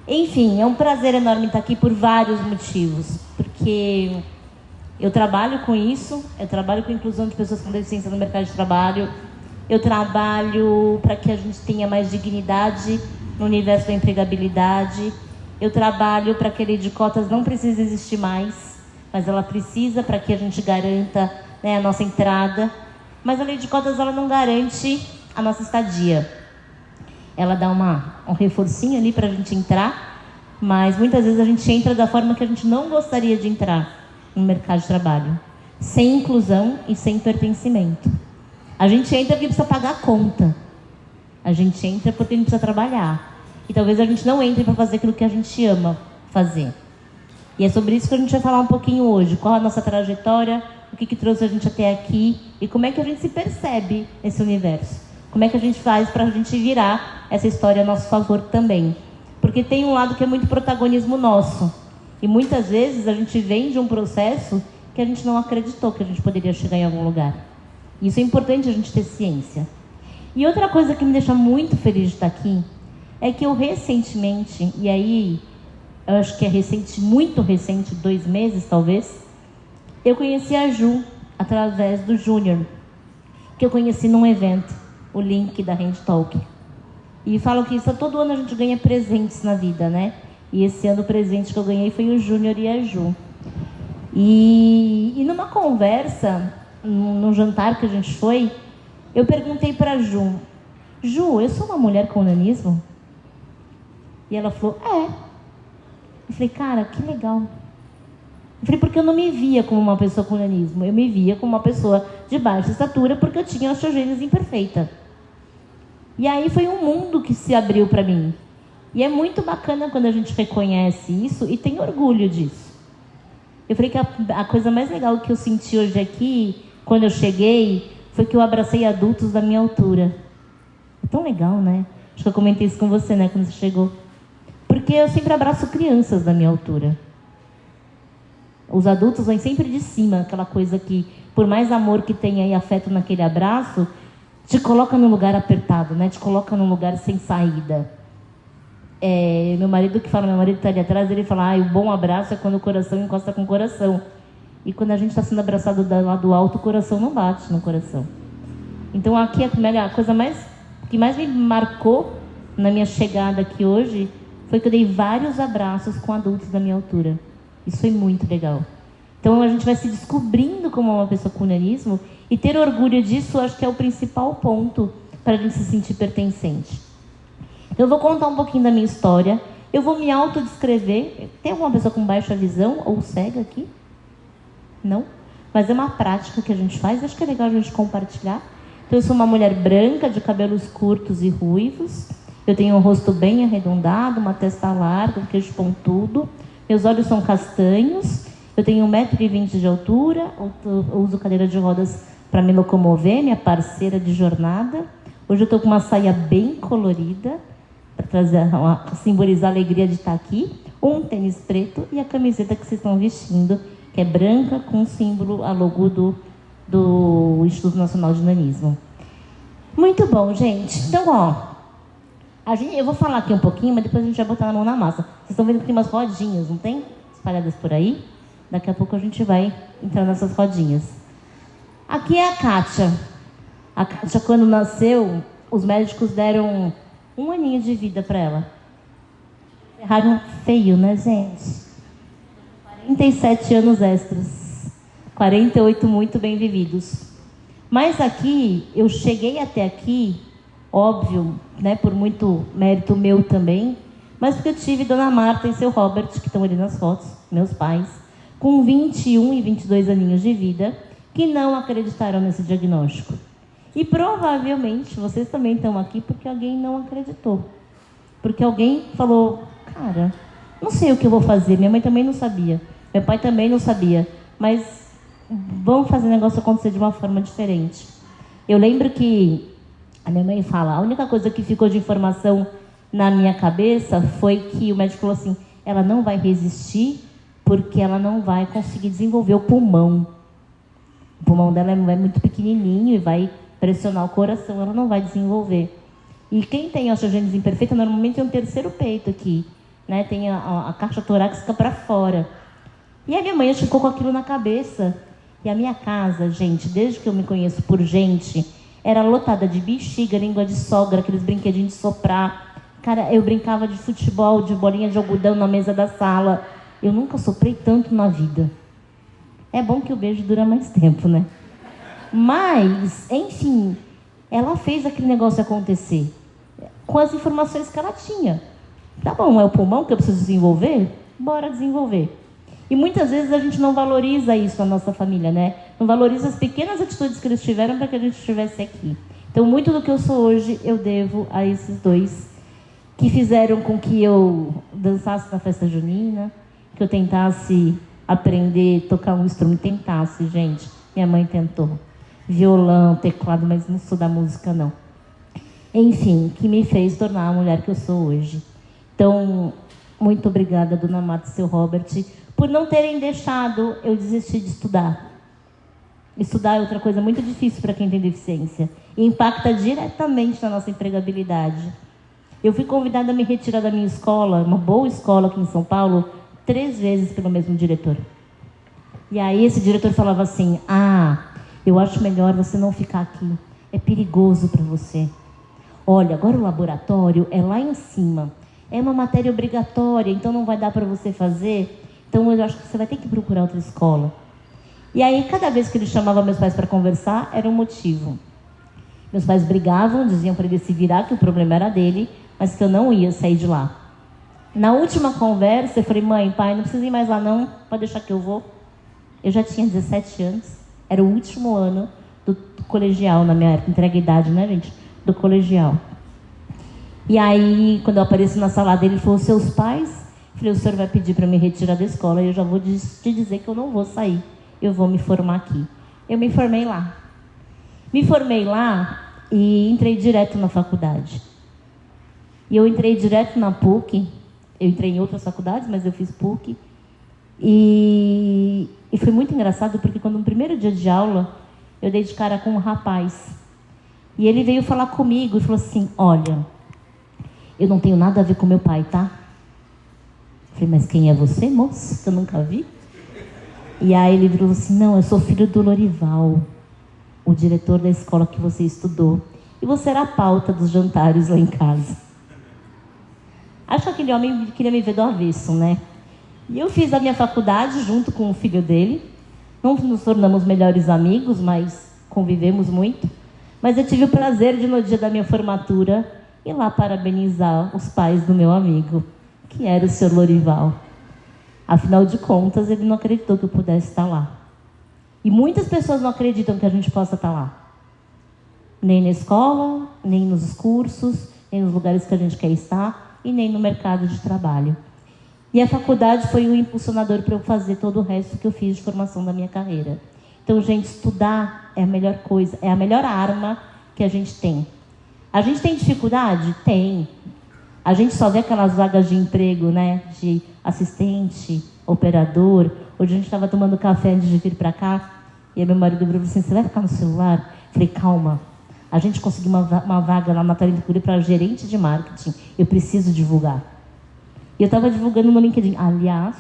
Enfim, é um prazer enorme estar aqui por vários motivos. Porque eu trabalho com isso, eu trabalho com a inclusão de pessoas com deficiência no mercado de trabalho, eu trabalho para que a gente tenha mais dignidade no universo da empregabilidade, eu trabalho para que a lei de cotas não precise existir mais, mas ela precisa para que a gente garanta, né, a nossa entrada. Mas a lei de cotas ela não garante a nossa estadia. Ela dá um reforcinho ali para a gente entrar, mas muitas vezes a gente entra da forma que a gente não gostaria de entrar no mercado de trabalho, sem inclusão e sem pertencimento. A gente entra porque precisa pagar a conta. A gente entra porque a gente precisa trabalhar. E talvez a gente não entre para fazer aquilo que a gente ama fazer. E é sobre isso que a gente vai falar um pouquinho hoje. Qual a nossa trajetória, o que trouxe a gente até aqui e como é que a gente se percebe nesse universo. Como é que a gente faz para a gente virar essa história a nosso favor também. Porque tem um lado que é muito protagonismo nosso. E muitas vezes a gente vem de um processo que a gente não acreditou que a gente poderia chegar em algum lugar. Isso é importante a gente ter ciência. E outra coisa que me deixa muito feliz de estar aqui é que eu recentemente, e aí eu acho que é recente, muito recente, 2 meses talvez, eu conheci a Ju através do Júnior, que eu conheci num evento, o Link da Hand Talk. E falam que isso, todo ano a gente ganha presentes na vida, né? E esse ano o presente que eu ganhei foi o Júnior e a Ju. E numa conversa, num jantar que a gente foi, eu perguntei para a Ju, eu sou uma mulher com nanismo? E ela falou, é. Eu falei, cara, que legal. Eu falei, porque eu não me via como uma pessoa com nanismo, eu me via como uma pessoa de baixa estatura porque eu tinha osteogênese imperfeita. E aí foi um mundo que se abriu para mim. E é muito bacana quando a gente reconhece isso e tem orgulho disso. Eu falei que a coisa mais legal que eu senti hoje aqui, quando eu cheguei, foi que eu abracei adultos da minha altura. É tão legal, né? Acho que eu comentei isso com você, né, quando você chegou. Porque eu sempre abraço crianças da minha altura. Os adultos vêm sempre de cima, aquela coisa que, por mais amor que tenha e afeto naquele abraço, te coloca num lugar apertado, né? Te coloca num lugar sem saída. Meu marido está ali atrás, ele fala, o bom abraço é quando o coração encosta com o coração. E quando a gente está sendo abraçado lá do alto, o coração não bate no coração. Então aqui a coisa que mais me marcou na minha chegada aqui hoje foi que eu dei vários abraços com adultos da minha altura. Isso foi muito legal. Então a gente vai se descobrindo como uma pessoa com nanismo e ter orgulho disso, acho que é o principal ponto para a gente se sentir pertencente. Eu vou contar um pouquinho da minha história. Eu vou me autodescrever. Tem alguma pessoa com baixa visão ou cega aqui? Não? Mas é uma prática que a gente faz. Acho que é legal a gente compartilhar. Então, eu sou uma mulher branca, de cabelos curtos e ruivos. Eu tenho um rosto bem arredondado, uma testa larga, um queixo pontudo. Meus olhos são castanhos. Eu tenho 1,20 m de altura. Eu uso cadeira de rodas para me locomover, minha parceira de jornada. Hoje eu estou com uma saia bem colorida, para simbolizar a alegria de estar aqui. Um tênis preto e a camiseta que vocês estão vestindo, que é branca, com o símbolo, a logo do Instituto Nacional de Nanismo. Muito bom, gente. Então, eu vou falar aqui um pouquinho, mas depois a gente vai botar a mão na massa. Vocês estão vendo que tem umas rodinhas, não tem? Espalhadas por aí. Daqui a pouco a gente vai entrar nessas rodinhas. Aqui é a Kátia. A Kátia, quando nasceu, os médicos deram 1 aninho de vida para ela. Erraram feio, né, gente? 47 anos extras. 48 muito bem vividos. Mas aqui, eu cheguei até aqui, óbvio, né, por muito mérito meu também, mas porque eu tive Dona Marta e seu Robert, que estão ali nas fotos, meus pais, com 21 e 22 aninhos de vida, que não acreditaram nesse diagnóstico. E provavelmente vocês também estão aqui porque alguém não acreditou. Porque alguém falou, cara, não sei o que eu vou fazer. Minha mãe também não sabia. Meu pai também não sabia. Mas vamos fazer o negócio acontecer de uma forma diferente. Eu lembro que a minha mãe fala, a única coisa que ficou de informação na minha cabeça foi que o médico falou assim, ela não vai resistir porque ela não vai conseguir desenvolver o pulmão. O pulmão dela é muito pequenininho e vai pressionar o coração, ela não vai desenvolver. E quem tem osteogênese imperfeita normalmente tem um terceiro peito aqui, né? Tem a caixa torácica para fora. E a minha mãe ficou com aquilo na cabeça. E a minha casa, gente, desde que eu me conheço por gente, era lotada de bexiga, língua de sogra, aqueles brinquedinhos de soprar. Cara, eu brincava de futebol, de bolinha de algodão na mesa da sala. Eu nunca soprei tanto na vida. É bom que o beijo dura mais tempo, né? Mas, enfim, ela fez aquele negócio acontecer com as informações que ela tinha. Tá bom, é o pulmão que eu preciso desenvolver? Bora desenvolver. E muitas vezes a gente não valoriza isso na nossa família, né? Não valoriza as pequenas atitudes que eles tiveram para que a gente estivesse aqui. Então, muito do que eu sou hoje, eu devo a esses dois que fizeram com que eu dançasse na festa junina, que eu tentasse aprender a tocar um instrumento. Tentasse, gente. Minha mãe tentou. Violão, teclado, mas não sou da música, não. Enfim, que me fez tornar a mulher que eu sou hoje. Então, muito obrigada, dona Marta e seu Robert, por não terem deixado eu desistir de estudar. Estudar é outra coisa muito difícil para quem tem deficiência. E impacta diretamente na nossa empregabilidade. Eu fui convidada a me retirar da minha escola, uma boa escola aqui em São Paulo, 3 vezes pelo mesmo diretor. E aí esse diretor falava assim, eu acho melhor você não ficar aqui. É perigoso para você. Olha, agora o laboratório é lá em cima. É uma matéria obrigatória, então não vai dar para você fazer. Então eu acho que você vai ter que procurar outra escola. E aí, cada vez que ele chamava meus pais para conversar, era um motivo. Meus pais brigavam, diziam para ele se virar, que o problema era dele, mas que eu não ia sair de lá. Na última conversa, eu falei, mãe, pai, não precisa ir mais lá não, pode deixar que eu vou. Eu já tinha 17 anos, era o último ano do colegial, na minha época, entrega a idade, né, gente? Do colegial. E aí, quando eu apareci na sala dele, ele falou, seus pais? Eu falei, o senhor vai pedir para me retirar da escola, e eu já vou te dizer que eu não vou sair, eu vou me formar aqui. Eu me formei lá. Me formei lá e entrei direto na faculdade. E eu entrei direto na PUC, eu entrei em outras faculdades, mas eu fiz PUC. E foi muito engraçado, porque quando no primeiro dia de aula, eu dei de cara com um rapaz. E ele veio falar comigo e falou assim, olha, eu não tenho nada a ver com meu pai, tá? Eu falei, mas quem é você, moço? Que eu nunca vi. E aí ele falou assim, não, eu sou filho do Lorival, o diretor da escola que você estudou. E você era a pauta dos jantares lá em casa. Acho que aquele homem queria me ver do avesso, né? E eu fiz a minha faculdade junto com o filho dele. Não nos tornamos melhores amigos, mas convivemos muito. Mas eu tive o prazer de, no dia da minha formatura, ir lá parabenizar os pais do meu amigo, que era o Sr. Lorival. Afinal de contas, ele não acreditou que eu pudesse estar lá. E muitas pessoas não acreditam que a gente possa estar lá. Nem na escola, nem nos cursos, nem nos lugares que a gente quer estar, e nem no mercado de trabalho. E a faculdade foi o impulsionador para eu fazer todo o resto que eu fiz de formação da minha carreira. Então, gente, estudar é a melhor coisa, é a melhor arma que a gente tem. A gente tem dificuldade? Tem. A gente só vê aquelas vagas de emprego, né, de assistente, operador. Hoje a gente estava tomando café antes de vir para cá, e meu marido falou assim, você vai ficar no celular? Eu falei, calma. A gente conseguiu uma vaga lá na Talenticure para gerente de marketing. Eu preciso divulgar. E eu estava divulgando no LinkedIn. Aliás,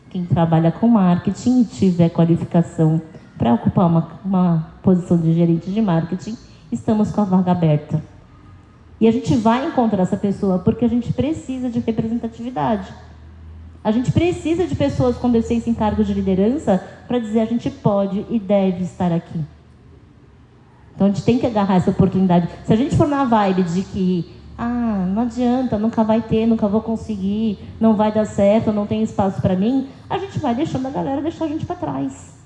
quem trabalha com marketing e tiver qualificação para ocupar uma posição de gerente de marketing, estamos com a vaga aberta. E a gente vai encontrar essa pessoa porque a gente precisa de representatividade. A gente precisa de pessoas com deficiência em cargos de liderança para dizer a gente pode e deve estar aqui. Então a gente tem que agarrar essa oportunidade. Se a gente for na vibe de que não adianta, nunca vai ter, nunca vou conseguir, não vai dar certo, não tem espaço para mim, a gente vai deixando a galera deixar a gente para trás.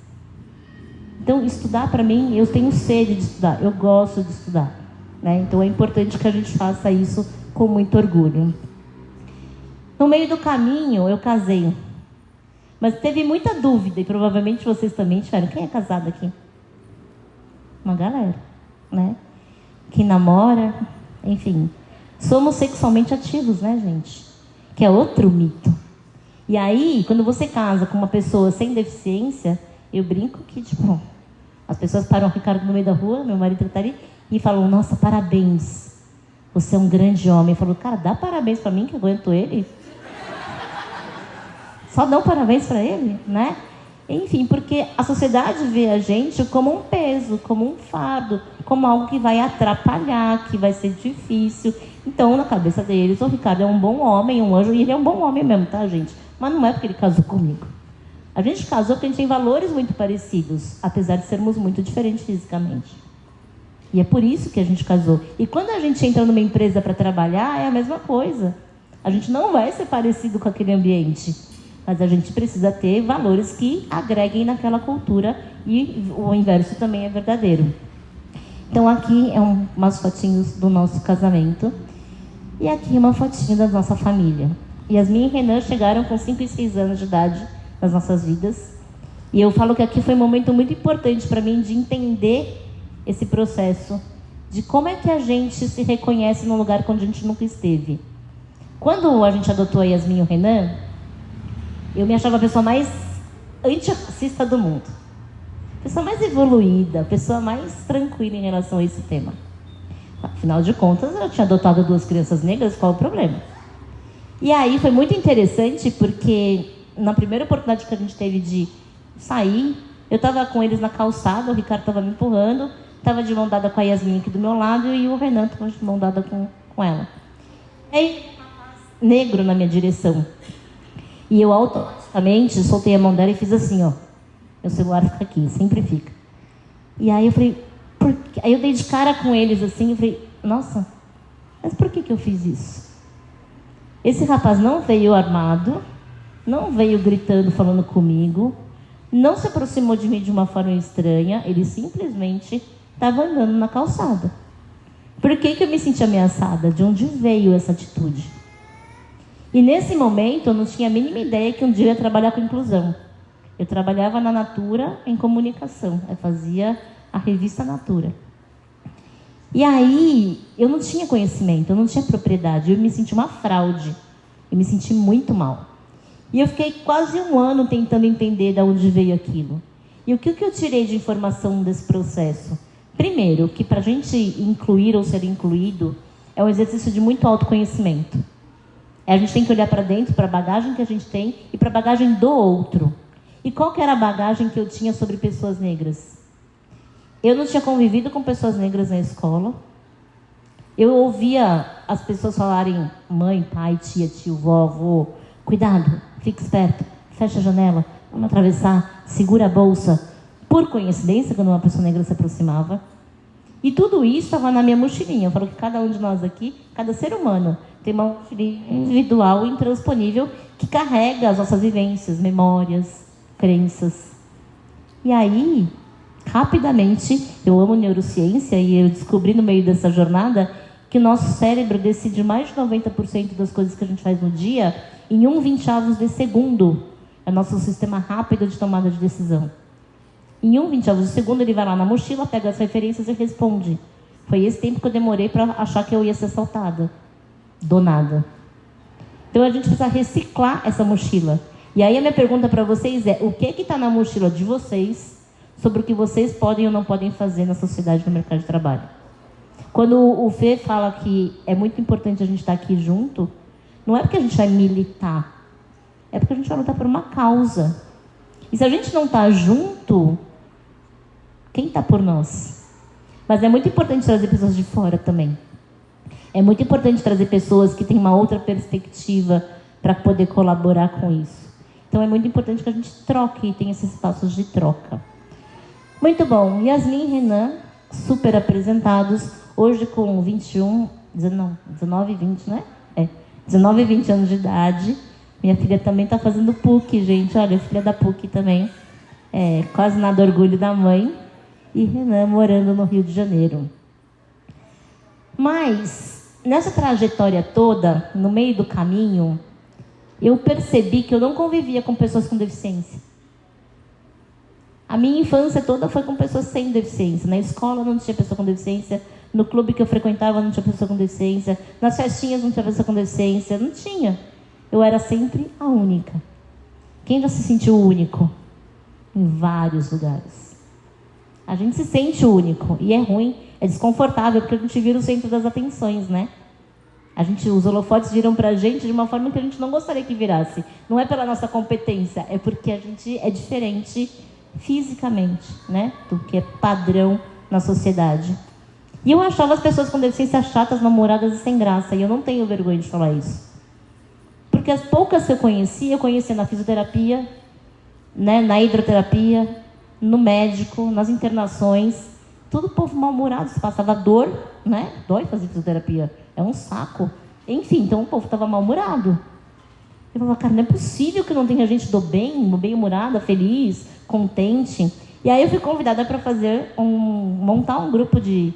Então estudar para mim, eu tenho sede de estudar, eu gosto de estudar, né? Então é importante que a gente faça isso com muito orgulho. No meio do caminho eu casei, mas teve muita dúvida e provavelmente vocês também tiveram. Quem é casado aqui? Uma galera, né? Que namora, enfim. Somos sexualmente ativos, né, gente? Que é outro mito. E aí, quando você casa com uma pessoa sem deficiência, eu brinco que, tipo, as pessoas param o Ricardo no meio da rua, meu marido tá ali, e falam, nossa, parabéns. Você é um grande homem. Falou, cara, dá parabéns pra mim que eu aguento ele. Só dão parabéns para ele, né? Enfim, porque a sociedade vê a gente como um peso, como um fardo, como algo que vai atrapalhar, que vai ser difícil. Então, na cabeça deles, o Ricardo é um bom homem, um anjo, e ele é um bom homem mesmo, tá, gente? Mas não é porque ele casou comigo. A gente casou porque a gente tem valores muito parecidos, apesar de sermos muito diferentes fisicamente. E é por isso que a gente casou. E quando a gente entra numa empresa para trabalhar, é a mesma coisa. A gente não vai ser parecido com aquele ambiente, mas a gente precisa ter valores que agreguem naquela cultura, e o inverso também é verdadeiro. Então aqui é umas fotinhos do nosso casamento, e aqui uma fotinha da nossa família. Yasmin e Renan chegaram com 5 e 6 anos de idade nas nossas vidas, e eu falo que aqui foi um momento muito importante para mim de entender esse processo, de como é que a gente se reconhece num lugar onde a gente nunca esteve. Quando a gente adotou a Yasmin e o Renan, eu me achava a pessoa mais antirracista do mundo. A pessoa mais evoluída, a pessoa mais tranquila em relação a esse tema. Afinal de contas, eu tinha adotado 2 crianças negras, qual o problema? E aí foi muito interessante, porque na primeira oportunidade que a gente teve de sair, eu estava com eles na calçada, o Ricardo estava me empurrando, estava de mão dada com a Yasmin aqui do meu lado, e o Renan estava de mão dada com ela. E aí, negro na minha direção. E eu automaticamente soltei a mão dela e fiz assim, ó. Meu celular fica aqui, sempre fica. E aí eu falei, por quê? Aí eu dei de cara com eles assim, e falei, nossa, mas por que eu fiz isso? Esse rapaz não veio armado, não veio gritando, falando comigo, não se aproximou de mim de uma forma estranha, ele simplesmente estava andando na calçada. Por que eu me senti ameaçada? De onde veio essa atitude? E nesse momento eu não tinha a mínima ideia que um dia eu ia trabalhar com inclusão. Eu trabalhava na Natura em comunicação. Eu fazia a revista Natura. E aí eu não tinha conhecimento, eu não tinha propriedade. Eu me senti uma fraude. Eu me senti muito mal. E eu fiquei quase 1 ano tentando entender de onde veio aquilo. E o que eu tirei de informação desse processo? Primeiro, que para a gente incluir ou ser incluído é um exercício de muito autoconhecimento. A gente tem que olhar para dentro, para a bagagem que a gente tem e para a bagagem do outro. E qual que era a bagagem que eu tinha sobre pessoas negras? Eu não tinha convivido com pessoas negras na escola. Eu ouvia as pessoas falarem mãe, pai, tia, tio, vó, avô. Cuidado, fique esperto, fecha a janela, vamos atravessar, segura a bolsa. Por coincidência, quando uma pessoa negra se aproximava. E tudo isso estava na minha mochilinha. Eu falo que cada um de nós aqui, cada ser humano, tem uma mochilinha individual e intransponível que carrega as nossas vivências, memórias, crenças. E aí, rapidamente, eu amo neurociência e eu descobri no meio dessa jornada que o nosso cérebro decide mais de 90% das coisas que a gente faz no dia em 1/20 de segundo. É o nosso sistema rápido de tomada de decisão. Em 1/20 de segundo, ele vai lá na mochila, pega as referências e responde. Foi esse tempo que eu demorei para achar que eu ia ser assaltada. Do nada. Então a gente precisa reciclar essa mochila. E aí a minha pergunta para vocês é: o que está na mochila de vocês sobre o que vocês podem ou não podem fazer na sociedade, no mercado de trabalho? Quando o Fê fala que é muito importante a gente estar aqui junto, não é porque a gente vai militar, é porque a gente vai lutar por uma causa. E se a gente não está junto, quem está por nós? Mas é muito importante trazer pessoas de fora também. É muito importante trazer pessoas que têm uma outra perspectiva para poder colaborar com isso. Então é muito importante que a gente troque e tenha esses espaços de troca. Muito bom. Yasmin e Renan, super apresentados. Hoje com 19 e 20, né? 19 e 20 anos de idade. Minha filha também está fazendo PUC, gente. Olha, filha da PUC também. Quase nada orgulho da mãe. E Renan morando no Rio de Janeiro. Mas, nessa trajetória toda, no meio do caminho, eu percebi que eu não convivia com pessoas com deficiência. A minha infância toda foi com pessoas sem deficiência. Na escola não tinha pessoa com deficiência. No clube que eu frequentava não tinha pessoa com deficiência. Nas festinhas não tinha pessoa com deficiência. Não tinha. Eu era sempre a única. Quem já se sentiu único? Em vários lugares. A gente se sente único. E é ruim, é desconfortável, porque a gente vira o centro das atenções, né? Os holofotes viram pra gente de uma forma que a gente não gostaria que virasse. Não é pela nossa competência, é porque a gente é diferente fisicamente, né? Do que é padrão na sociedade. E eu achava as pessoas com deficiência chatas, namoradas e sem graça. E eu não tenho vergonha de falar isso. Porque as poucas que eu conhecia na fisioterapia, né, na hidroterapia, no médico, nas internações. Tudo povo mal-humorado, se passava dor, né? Dói fazer fisioterapia. É um saco. Enfim, então o povo estava mal-humorado. Eu falava, cara, não é possível que não tenha gente do bem-humorada, feliz, contente. E aí eu fui convidada para montar um grupo de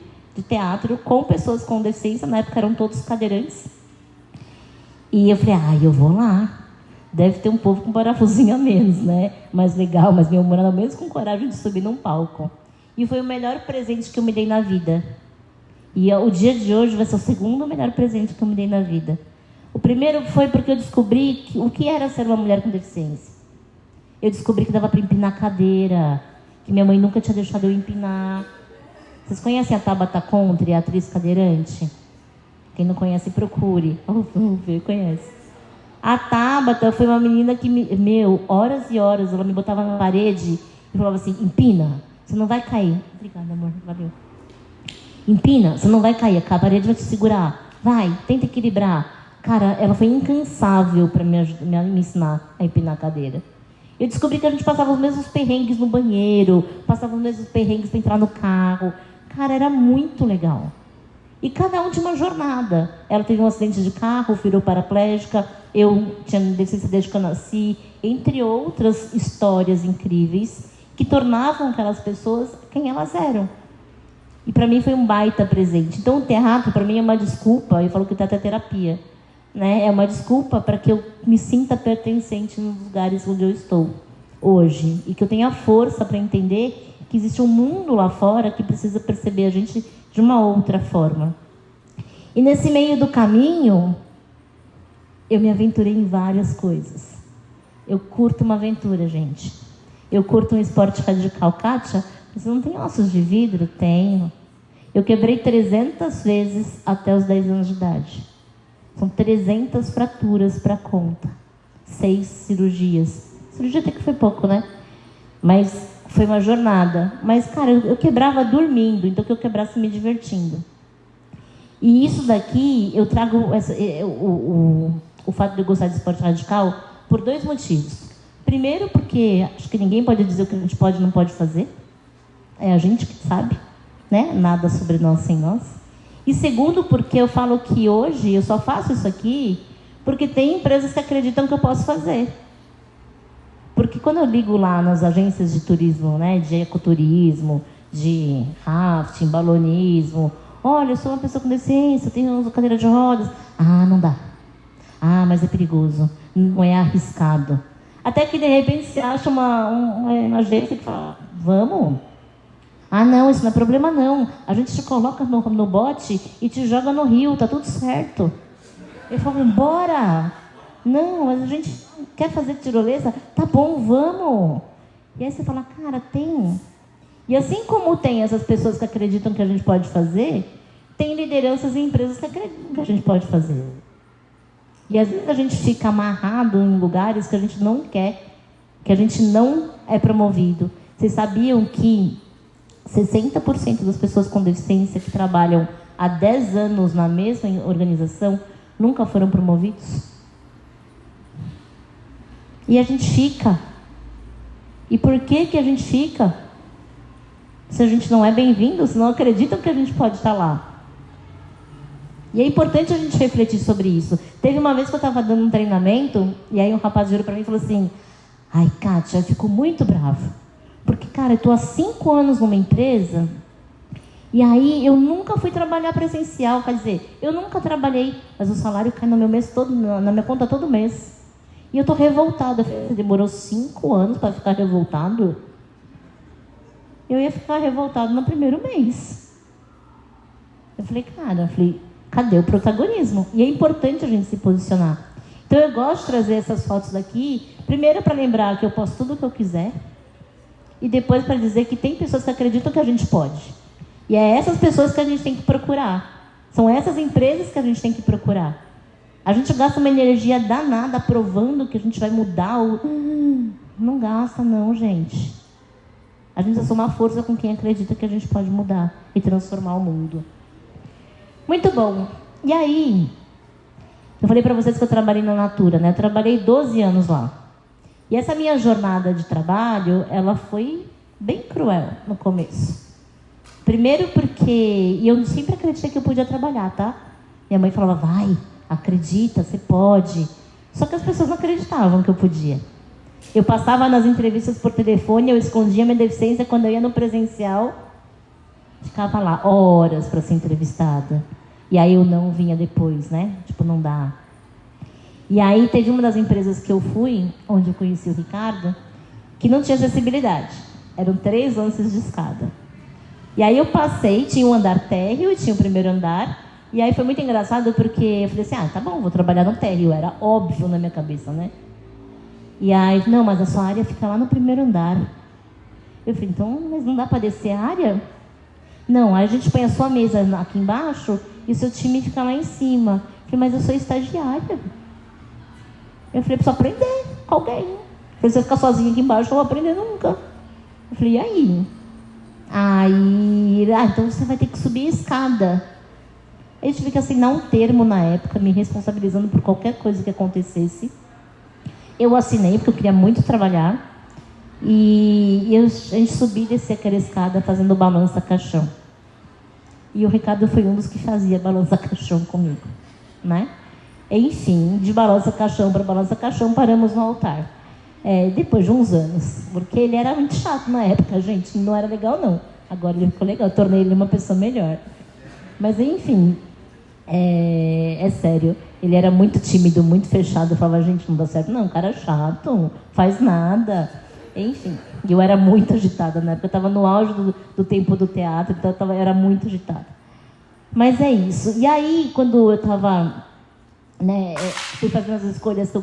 teatro com pessoas com deficiência. Na época eram todos cadeirantes. E eu falei, eu vou lá. Deve ter um povo com parafusinho a menos, né? Mais legal, mais bem-humorado, mesmo com coragem de subir num palco. E foi o melhor presente que eu me dei na vida. E o dia de hoje vai ser o segundo melhor presente que eu me dei na vida. O primeiro foi porque eu descobri o que era ser uma mulher com deficiência. Eu descobri que dava para empinar cadeira, que minha mãe nunca tinha deixado eu empinar. Vocês conhecem a Tabata Contre, a atriz cadeirante? Quem não conhece, procure. Vamos ver, conhece. A Tabata foi uma menina que, horas e horas, ela me botava na parede e falava assim, empina, você não vai cair. Obrigada, amor, valeu. Empina, você não vai cair, a parede vai te segurar. Vai, tenta equilibrar. Cara, ela foi incansável para me ensinar a empinar a cadeira. Eu descobri que a gente passava os mesmos perrengues no banheiro, passava os mesmos perrengues para entrar no carro. Cara, era muito legal. E cada um tinha uma jornada. Ela teve um acidente de carro, virou paraplégica. Eu tinha deficiência desde que eu nasci. Entre outras histórias incríveis que tornavam aquelas pessoas quem elas eram. E para mim foi um baita presente. Então o teatro para mim é uma desculpa. Eu falo que o teatro é terapia, né? É uma desculpa para que eu me sinta pertencente nos lugares onde eu estou hoje. E que eu tenha força para entender que existe um mundo lá fora que precisa perceber a gente de uma outra forma. E nesse meio do caminho, eu me aventurei em várias coisas. Eu curto uma aventura, gente. Eu curto um esporte radical. Kátia, você não tem ossos de vidro? Tenho. Eu quebrei 300 vezes até os 10 anos de idade. São 300 fraturas para conta. 6 cirurgias. Cirurgia até que foi pouco, né? Mas foi uma jornada. Mas, cara, eu quebrava dormindo, então que eu quebrasse me divertindo. E isso daqui, eu trago o fato de eu gostar de esporte radical por 2 motivos. Primeiro, porque acho que ninguém pode dizer o que a gente pode e não pode fazer. É a gente que sabe, né? Nada sobre nós sem nós. E segundo, porque eu falo que hoje eu só faço isso aqui porque tem empresas que acreditam que eu posso fazer. Porque quando eu ligo lá nas agências de turismo, né, de ecoturismo, de rafting, balonismo, olha, eu sou uma pessoa com deficiência, tenho uma cadeira de rodas. Ah, não dá. Ah, mas é perigoso. Não é arriscado. Até que de repente se acha uma agência que fala, vamos. Ah, não, isso não é problema não. A gente te coloca no bote e te joga no rio, tá tudo certo. Eu falo, bora. Não, mas a gente quer fazer tirolesa? Tá bom, vamos. E aí você fala, cara, tem. E assim como tem essas pessoas que acreditam que a gente pode fazer, tem lideranças e empresas que acreditam que a gente pode fazer. E às vezes a gente fica amarrado em lugares que a gente não quer, que a gente não é promovido. Vocês sabiam que 60% das pessoas com deficiência que trabalham há 10 anos na mesma organização nunca foram promovidos? E a gente fica. E por que a gente fica? Se a gente não é bem-vindo, se não acreditam que a gente pode estar lá. E é importante a gente refletir sobre isso. Teve uma vez que eu estava dando um treinamento, e aí um rapaz virou para mim e falou assim, ai, Kátia, eu fico muito bravo. Porque, cara, eu estou há 5 anos numa empresa, e aí eu nunca fui trabalhar presencial. Quer dizer, eu nunca trabalhei, mas o salário cai no meu mês todo, na minha conta todo mês. E eu estou revoltada. Demorou 5 anos para ficar revoltado? Eu ia ficar revoltado no primeiro mês. Eu falei, cara, cadê o protagonismo? E é importante a gente se posicionar. Então eu gosto de trazer essas fotos daqui, primeiro para lembrar que eu posso tudo o que eu quiser, e depois para dizer que tem pessoas que acreditam que a gente pode. E é essas pessoas que a gente tem que procurar. São essas empresas que a gente tem que procurar. A gente gasta uma energia danada provando que a gente vai mudar o... Não gasta não, gente. A gente precisa somar força com quem acredita que a gente pode mudar e transformar o mundo. Muito bom. E aí, eu falei para vocês que eu trabalhei na Natura, né? Eu trabalhei 12 anos lá. E essa minha jornada de trabalho, ela foi bem cruel no começo. Primeiro porque eu sempre acreditei que eu podia trabalhar, tá? Minha mãe falava, vai, acredita, você pode. Só que as pessoas não acreditavam que eu podia. Eu passava nas entrevistas por telefone, eu escondia minha deficiência. Quando eu ia no presencial, ficava lá horas para ser entrevistada. E aí eu não vinha depois, né? Tipo, não dá. E aí teve uma das empresas que eu fui, onde eu conheci o Ricardo, que não tinha acessibilidade. Eram 3 lances de escada. E aí eu passei, tinha um andar térreo e tinha o primeiro andar. E aí foi muito engraçado porque eu falei assim, tá bom, vou trabalhar no térreo. Era óbvio na minha cabeça, né? E aí, não, mas a sua área fica lá no primeiro andar. Eu falei, então, mas não dá para descer a área? Não, aí a gente põe a sua mesa aqui embaixo e o seu time fica lá em cima. Eu falei, mas eu sou estagiária. Eu falei, preciso aprender com alguém. Eu falei, se eu ficar sozinha aqui embaixo, eu não vou aprender nunca. Eu falei, e aí? Então você vai ter que subir a escada. Eu tive que assinar um termo na época, me responsabilizando por qualquer coisa que acontecesse. Eu assinei, porque eu queria muito trabalhar. A gente subia e descia aquela escada fazendo balança-caixão. E o Ricardo foi um dos que fazia balança-caixão comigo, né? Enfim, de balança-caixão para balança-caixão, paramos no altar. Depois de uns anos. Porque ele era muito chato na época, gente. Não era legal, não. Agora ele ficou legal. Eu tornei ele uma pessoa melhor. Mas, enfim, é sério. Ele era muito tímido, muito fechado. Eu falava, gente, não dá certo. Não, cara chato, faz nada. Enfim, eu era muito agitada na época. Eu estava no auge do tempo do teatro, então eu era muito agitada. Mas é isso. E aí, quando eu estava, fui fazendo as escolhas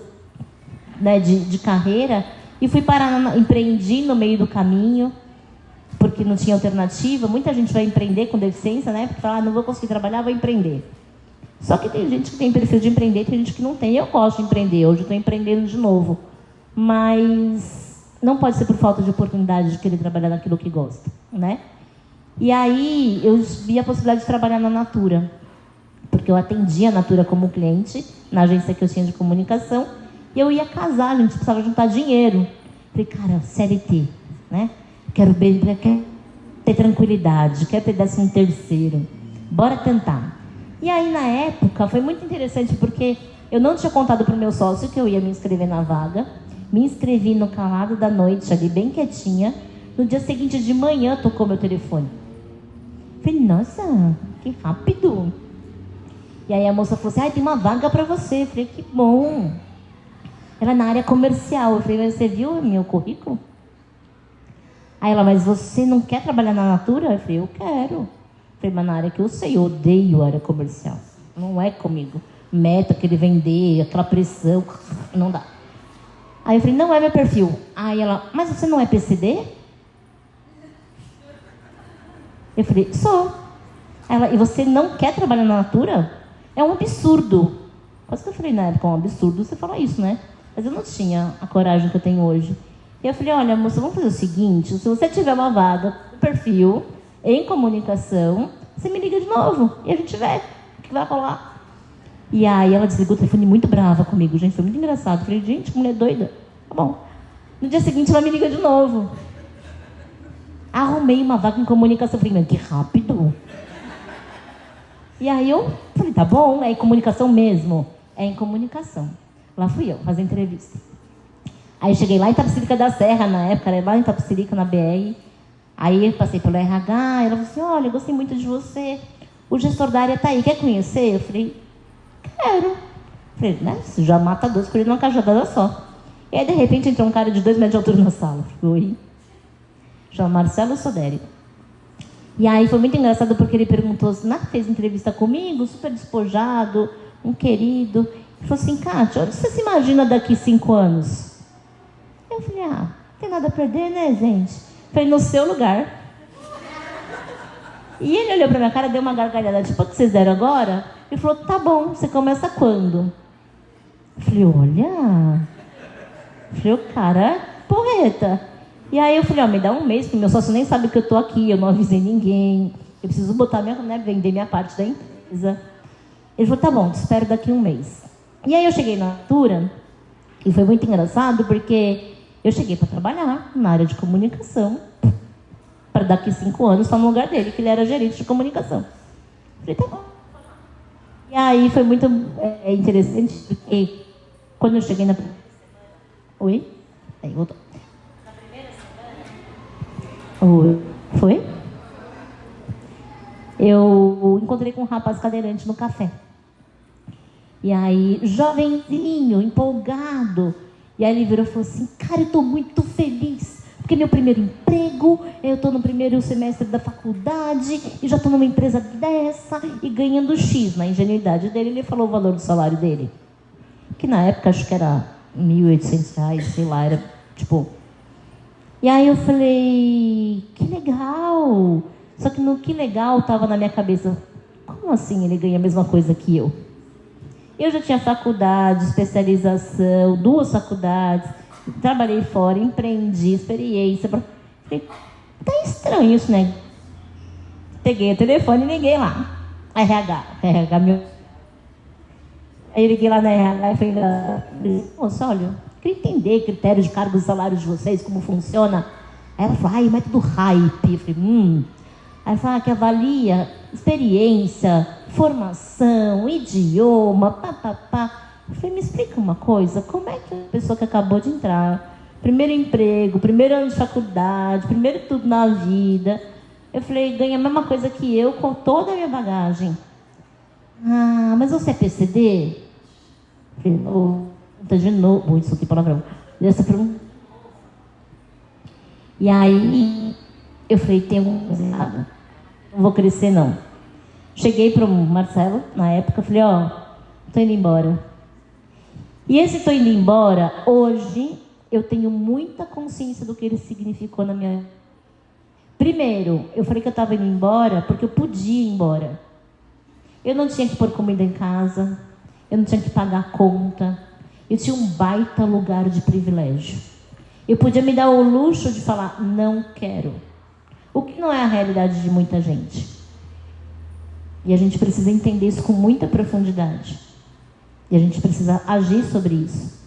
de carreira, e fui parar, empreendi no meio do caminho, porque não tinha alternativa. Muita gente vai empreender com deficiência, né? Porque fala, não vou conseguir trabalhar, vou empreender. Só que tem gente que tem perfil de empreender, tem gente que não tem. Eu gosto de empreender, hoje eu estou empreendendo de novo. Mas não pode ser por falta de oportunidade de querer trabalhar naquilo que gosta, né? E aí eu vi a possibilidade de trabalhar na Natura, porque eu atendia a Natura como cliente, na agência que eu tinha de comunicação, e eu ia casar, a gente precisava juntar dinheiro. Falei, cara, CLT, né? Quero ter tranquilidade, quero ter 13º. Bora tentar. E aí, na época, foi muito interessante, porque eu não tinha contado para o meu sócio que eu ia me inscrever na vaga. Me inscrevi no calado da noite, ali, bem quietinha. No dia seguinte, de manhã, tocou meu telefone. Falei, nossa, que rápido. E aí a moça falou assim, tem uma vaga para você. Eu falei, que bom. Ela na área comercial. Eu falei, mas você viu o meu currículo? Aí ela, mas você não quer trabalhar na Natura? Eu falei, eu quero. Eu falei, mas na área que eu sei, eu odeio a área comercial. Não é comigo. Meta, querer vender, aquela pressão, não dá. Aí eu falei, não é meu perfil. Aí ela, mas você não é PCD? Eu falei, sou. Ela, e você não quer trabalhar na Natura? É um absurdo. Quase que eu falei, na época, é um absurdo você falar isso, né? Mas eu não tinha a coragem que eu tenho hoje. E eu falei, olha, moça, vamos fazer o seguinte, se você tiver uma vaga, um perfil, em comunicação, você me liga de novo e a gente vê o que vai rolar. E aí ela desligou o telefone muito brava comigo, gente, foi muito engraçado. Eu falei, gente, que mulher doida. Tá bom. No dia seguinte ela me liga de novo. Arrumei uma vaga em comunicação. Eu falei, mas que rápido. E aí eu falei, tá bom, é em comunicação mesmo? É em comunicação. Lá fui eu fazer entrevista. Aí cheguei lá em Itapecerica da Serra, na época, era lá em Itapecerica, na BR. Aí eu passei pelo RH, ela falou assim, olha, eu gostei muito de você. O gestor da área tá aí, quer conhecer? Eu falei, quero. Eu falei, né, você já mata 2 coelhos numa cajadada só. E aí, de repente, entrou um cara de 2 metros de altura na sala. Eu falei, oi. Chama Marcelo Soderi. E aí foi muito engraçado porque ele perguntou, fez entrevista comigo, super despojado, um querido. Ele falou assim, Kátia, onde você se imagina daqui 5 anos? Eu falei, não tem nada a perder, né, gente? Eu falei, no seu lugar. E ele olhou pra minha cara, deu uma gargalhada, tipo, o que vocês deram agora? Ele falou, tá bom, você começa quando? Eu falei, olha... Eu falei, o cara é porreta. E aí eu falei, me dá um mês, porque meu sócio nem sabe que eu tô aqui, eu não avisei ninguém. Eu preciso botar vender minha parte da empresa. Ele falou, tá bom, te espero daqui um mês. E aí eu cheguei na Natura, e foi muito engraçado, porque eu cheguei para trabalhar na área de comunicação, para daqui 5 anos estar no lugar dele, que ele era gerente de comunicação. Eu falei, tá bom. E aí foi muito interessante, porque quando eu cheguei na... Oi? Aí, voltou. Na primeira semana... Foi? Eu encontrei com um rapaz cadeirante no café. E aí, jovenzinho, empolgado. E aí ele virou e falou assim, cara, eu tô muito feliz. Porque meu primeiro emprego, eu tô no primeiro semestre da faculdade, e já tô numa empresa dessa, e ganhando X. Na ingenuidade dele, ele falou o valor do salário dele. Que na época, acho que era R$1.800, sei lá, era tipo... E aí eu falei, que legal. Só que no que legal tava na minha cabeça, como assim ele ganha a mesma coisa que eu? Eu já tinha faculdade, especialização, 2 faculdades, trabalhei fora, empreendi, experiência. Falei, tá estranho isso, né? Peguei o telefone e liguei lá. RH meu. Aí eu liguei lá na RH e falei, moça, olha, queria entender critérios de cargos e salários de vocês, como funciona. Aí ela falou, método hype. Eu falei, Aí fala que avalia experiência, formação, idioma, papapá. Eu falei, me explica uma coisa, como é que a pessoa que acabou de entrar, primeiro emprego, primeiro ano de faculdade, primeiro tudo na vida, eu falei, ganha a mesma coisa que eu com toda a minha bagagem. Mas você é PCD? Eu falei, de novo, isso aqui palavrão. Essa pergunta. E aí, eu falei, tem alguma coisa errada. Não vou crescer, não. Cheguei para o Marcelo, na época, falei, tô indo embora. E esse tô indo embora, hoje, eu tenho muita consciência do que ele significou na minha vida. Primeiro, eu falei que eu estava indo embora porque eu podia ir embora. Eu não tinha que pôr comida em casa, eu não tinha que pagar conta, eu tinha um baita lugar de privilégio. Eu podia me dar o luxo de falar, não quero. O que não é a realidade de muita gente. E a gente precisa entender isso com muita profundidade. E a gente precisa agir sobre isso.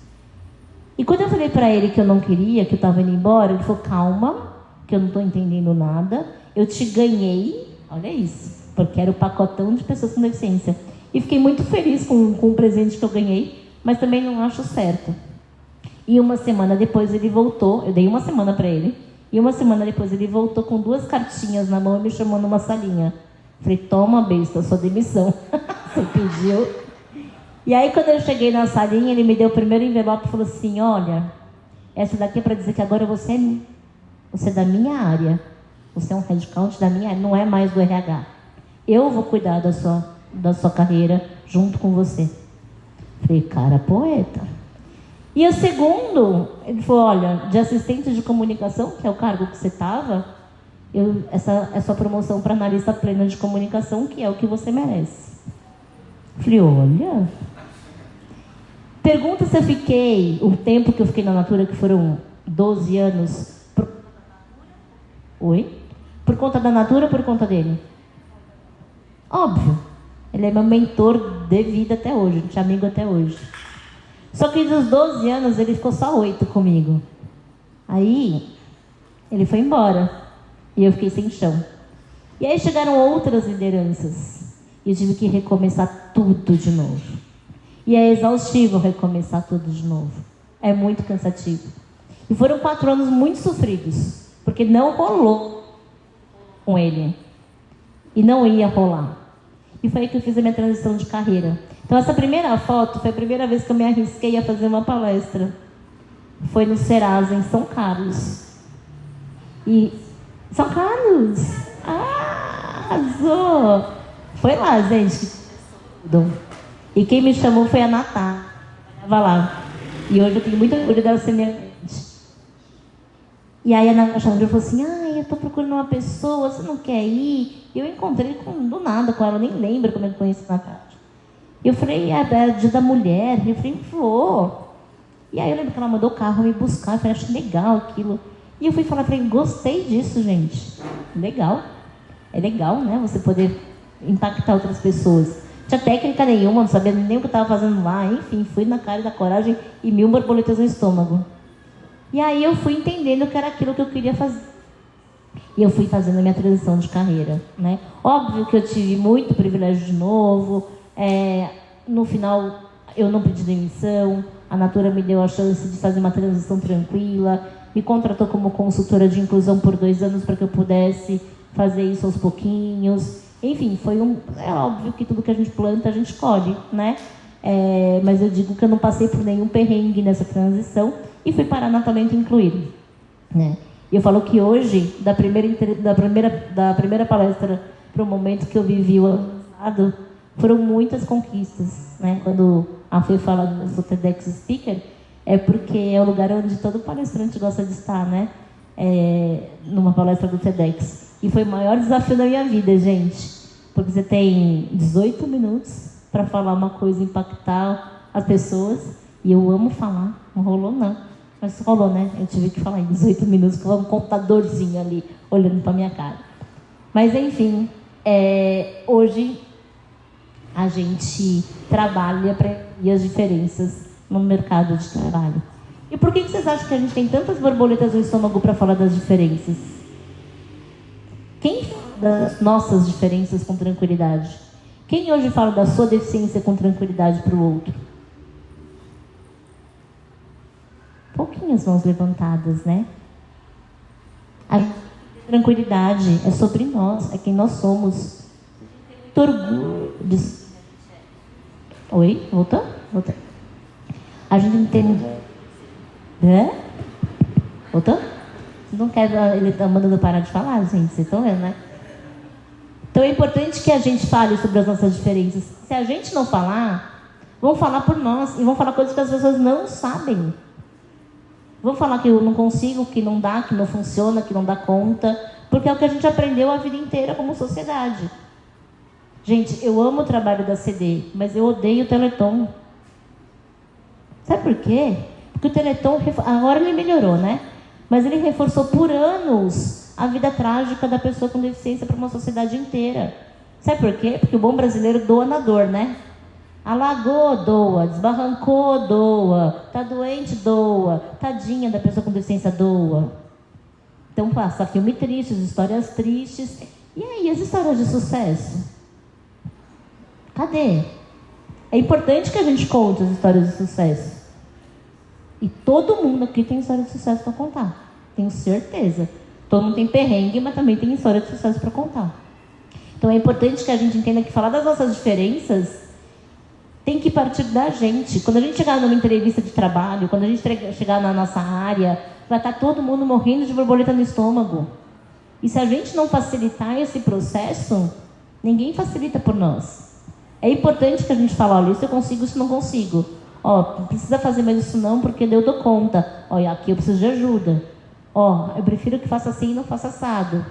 E quando eu falei para ele que eu não queria, que eu estava indo embora, ele falou, calma, que eu não estou entendendo nada. Eu te ganhei, olha isso, porque era o pacotão de pessoas com deficiência. E fiquei muito feliz com o presente que eu ganhei, mas também não acho certo. E uma semana depois ele voltou, eu dei uma semana para ele, e uma semana depois ele voltou com 2 cartinhas na mão e me chamou numa salinha. Falei, toma, besta, sua demissão. Você pediu. E aí quando eu cheguei na salinha, ele me deu o primeiro envelope e falou assim, olha, essa daqui é para dizer que agora você é da minha área. Você é um headcount da minha área, não é mais do RH. Eu vou cuidar da sua carreira junto com você. Falei, cara, poeta. E o segundo, ele falou, olha, de assistente de comunicação, que é o cargo que você estava, essa é sua promoção para analista plena de comunicação, que é o que você merece. Falei, olha... Pergunta se eu fiquei, o tempo que eu fiquei na Natura, que foram 12 anos... Oi? Por conta da Natura ou por conta dele? Óbvio. Ele é meu mentor de vida até hoje, a gente é amigo até hoje. Só que dos 12 anos, ele ficou só 8 comigo. Aí, ele foi embora. E eu fiquei sem chão. E aí chegaram outras lideranças. E eu tive que recomeçar tudo de novo. E é exaustivo recomeçar tudo de novo. É muito cansativo. E foram 4 anos muito sofridos. Porque não rolou com ele. E não ia rolar. E foi aí que eu fiz a minha transição de carreira. Então essa primeira foto foi a primeira vez que eu me arrisquei a fazer uma palestra. Foi no Serasa, em São Carlos. E... São Carlos! Arrasou! Foi lá, gente. E quem me chamou foi a Natália. Estava lá. E hoje eu tenho muito orgulho dela ser minha cliente. E aí a Natália falou assim, eu estou procurando procurando uma pessoa, você não quer ir? Eu encontrei do nada com ela, nem lembro como eu conheci na tarde. Eu falei, é dia da mulher. Eu falei, vou. E aí eu lembro que ela mandou o carro me buscar. Eu falei, achei legal aquilo. E eu fui falar para ele, gostei disso, gente. Legal. É legal, né? Você poder impactar outras pessoas. Não tinha técnica nenhuma, não sabia nem o que eu estava fazendo lá. Enfim, fui na cara da coragem e 1000 borboletas no estômago. E aí eu fui entendendo que era aquilo que eu queria fazer. E eu fui fazendo a minha transição de carreira, né? Óbvio que eu tive muito privilégio de novo. No final, eu não pedi demissão. A Natura me deu a chance de fazer uma transição tranquila. Me contratou como consultora de inclusão por 2 anos para que eu pudesse fazer isso aos pouquinhos. Enfim, é óbvio que tudo que a gente planta, a gente colhe, né? Mas eu digo que eu não passei por nenhum perrengue nessa transição e fui parar na Talento Incluído, né? E eu falo que hoje, da primeira palestra para o momento que eu vivi o ano passado, foram muitas conquistas, né? Quando a Fê fala do sou TEDx Speaker, é porque é o lugar onde todo palestrante gosta de estar, né? Numa palestra do TEDx. E foi o maior desafio da minha vida, gente. Porque você tem 18 minutos para falar uma coisa, impactar as pessoas. E eu amo falar, não rolou não. Mas rolou, né? Eu tive que falar em 18 minutos, com um computadorzinho ali, olhando para minha cara. Mas, enfim, hoje a gente trabalha para ver as diferenças no mercado de trabalho. E por que vocês acham que a gente tem tantas borboletas no estômago para falar das diferenças? Quem fala das nossas diferenças com tranquilidade? Quem hoje fala da sua deficiência com tranquilidade para o outro? Pouquinhas mãos levantadas, né? A tranquilidade é sobre nós, é quem nós somos. Muito orgulho de... Oi? Voltou? Voltou. A gente entende... Voltou? Vocês não querem... Ele está mandando parar de falar, gente. Vocês estão vendo, né? Então é importante que a gente fale sobre as nossas diferenças. Se a gente não falar, vão falar por nós. E vão falar coisas que as pessoas não sabem. Vão falar que eu não consigo, que não dá, que não funciona, que não dá conta. Porque é o que a gente aprendeu a vida inteira como sociedade. Gente, eu amo o trabalho da CD, mas eu odeio o Teleton. Sabe por quê? Porque o Teleton, agora ele melhorou, né? Mas ele reforçou por anos a vida trágica da pessoa com deficiência para uma sociedade inteira. Sabe por quê? Porque o bom brasileiro doa na dor, né? Alagou, doa. Desbarrancou, doa. Tá doente, doa. Tadinha da pessoa com deficiência, doa. Então passa filme triste, histórias tristes. E aí, as histórias de sucesso? Cadê? É importante que a gente conte as histórias de sucesso. E todo mundo aqui tem história de sucesso para contar. Tenho certeza. Todo mundo tem perrengue, mas também tem história de sucesso para contar. Então é importante que a gente entenda que falar das nossas diferenças tem que partir da gente. Quando a gente chegar numa entrevista de trabalho, quando a gente chegar na nossa área, vai estar todo mundo morrendo de borboleta no estômago. E se a gente não facilitar esse processo, ninguém facilita por nós. É importante que a gente fale, olha, isso eu consigo, isso eu não consigo. Ó, não precisa fazer mais isso não, porque eu dou conta. Olha, aqui eu preciso de ajuda. Ó, eu prefiro que faça assim e não faça assado.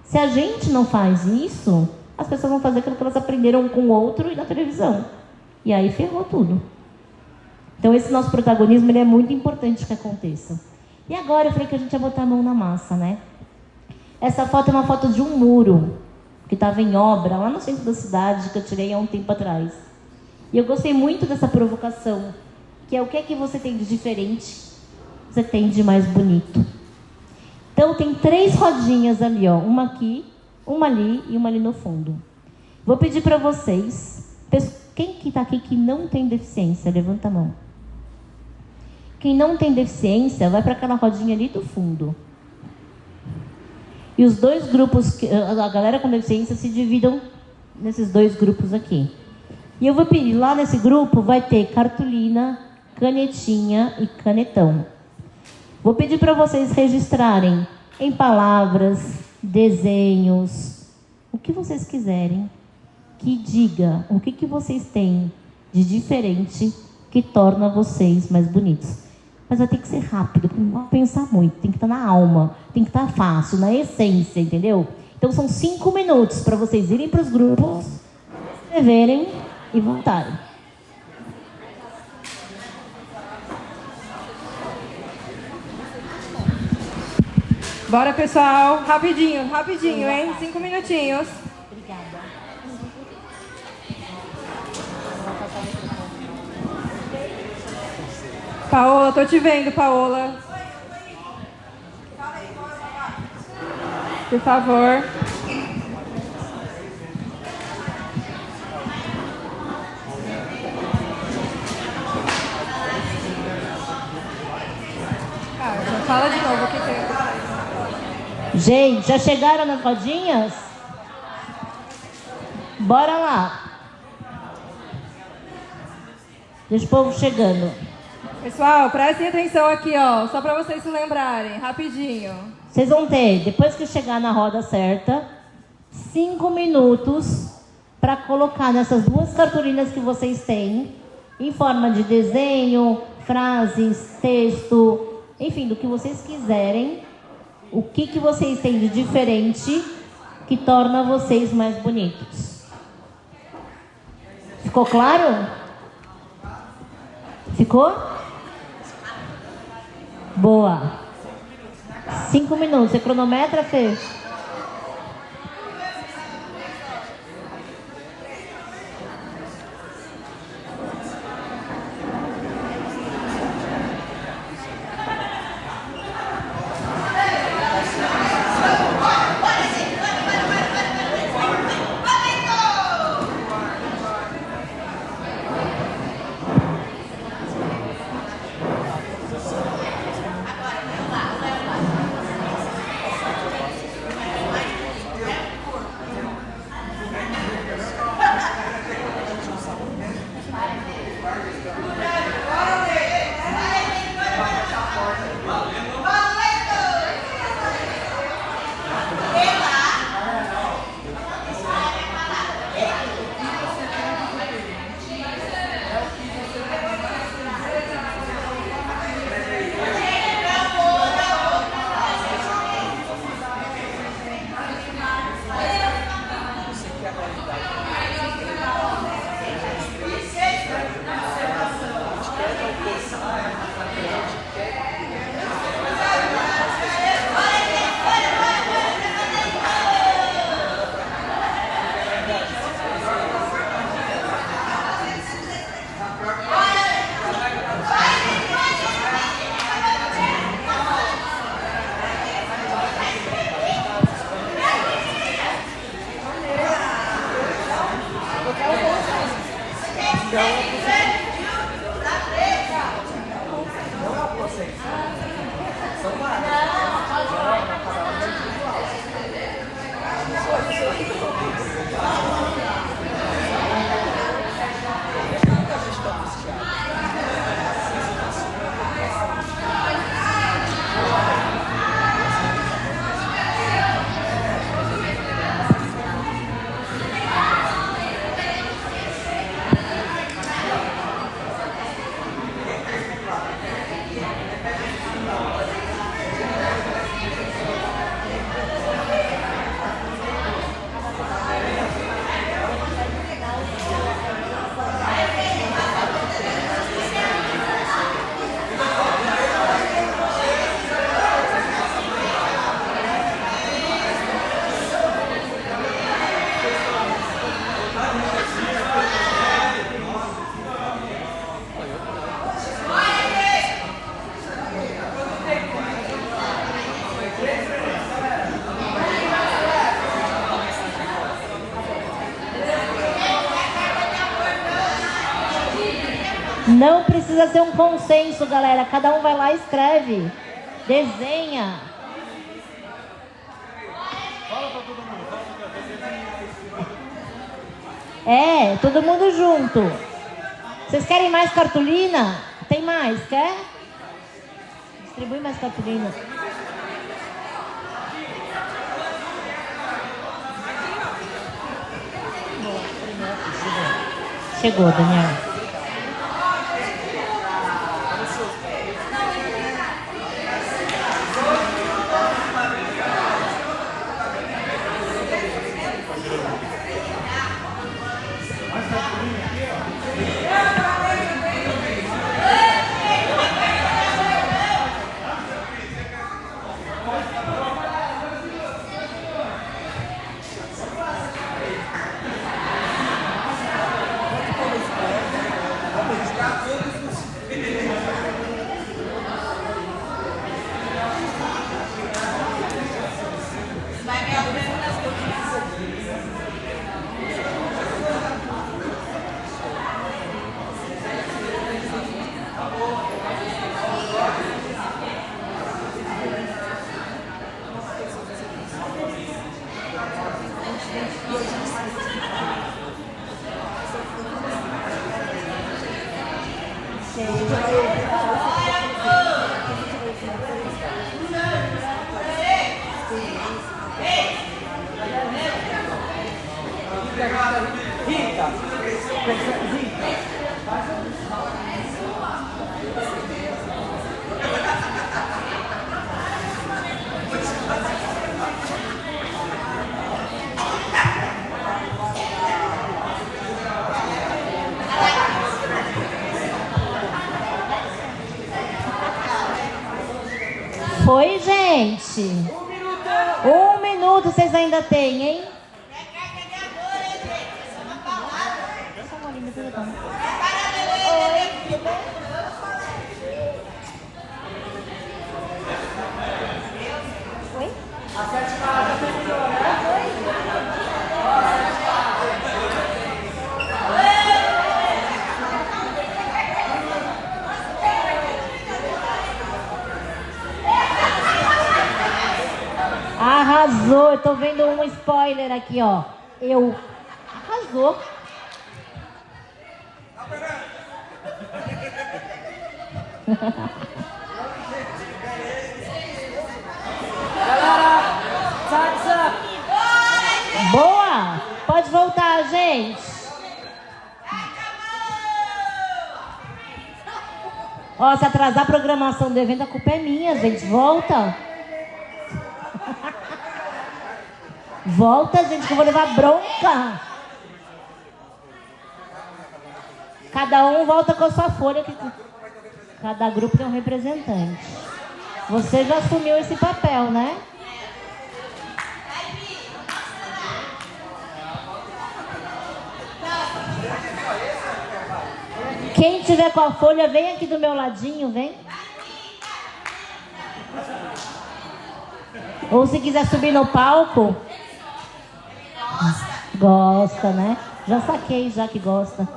Se a gente não faz isso, as pessoas vão fazer aquilo que elas aprenderam com o outro e na televisão. E aí ferrou tudo. Então esse nosso protagonismo, ele é muito importante que aconteça. E agora eu falei que a gente ia botar a mão na massa, né? Essa foto é uma foto de um muro que estava em obra lá no centro da cidade, que eu tirei há um tempo atrás. E eu gostei muito dessa provocação, que é o que é que você tem de diferente, você tem de mais bonito. Então tem 3 rodinhas ali, ó, uma aqui, uma ali e uma ali no fundo. Vou pedir para vocês, quem que está aqui que não tem deficiência, levanta a mão. Quem não tem deficiência, vai para aquela rodinha ali do fundo. E os 2 grupos, a galera com deficiência se dividam nesses 2 grupos aqui. E eu vou pedir, lá nesse grupo vai ter cartolina, canetinha e canetão. Vou pedir para vocês registrarem em palavras, desenhos, o que vocês quiserem, que diga o que vocês têm de diferente que torna vocês mais bonitos. Mas vai ter que ser rápido, não pode pensar muito, tem que estar na alma, tem que estar fácil, na essência, entendeu? Então são 5 minutos para vocês irem para os grupos, escreverem e voltarem. Bora, pessoal. Rapidinho, rapidinho, hein? 5 minutinhos. Obrigada. Paola, tô te vendo, Paola. Por favor. Fala de novo o que tem. Gente, já chegaram nas rodinhas? Bora lá. Deixa o povo chegando. Pessoal, prestem atenção aqui, ó. Só para vocês se lembrarem, rapidinho. Vocês vão ter, depois que chegar na roda certa, 5 minutos para colocar nessas 2 cartolinas que vocês têm, em forma de desenho, frases, texto, enfim, do que vocês quiserem, o que vocês têm de diferente que torna vocês mais bonitos. Ficou claro? Ficou? Boa. 5 minutos. Você cronometra, Fê? Não precisa ser um consenso, galera. Cada um vai lá e escreve. Desenha. É, todo mundo junto. Vocês querem mais cartolina? Tem mais, quer? Distribui mais cartolina. Chegou, Daniel. Foi, gente. 1 minuto vocês ainda têm, hein? Oi? A sétima asa terminou, né? Arrasou, eu tô vendo um spoiler aqui, ó. Arrasou. Galera, sabe? Boa! Pode voltar, gente. Ó, se atrasar a programação do evento, a culpa é minha, gente. Volta. Volta, gente, que eu vou levar bronca. Cada um volta com a sua folha. Cada grupo tem um representante. Você já assumiu esse papel, né? Quem tiver com a folha, vem aqui do meu ladinho, vem. Ou se quiser subir no palco. Gosta, né? Já saquei, já que gosta.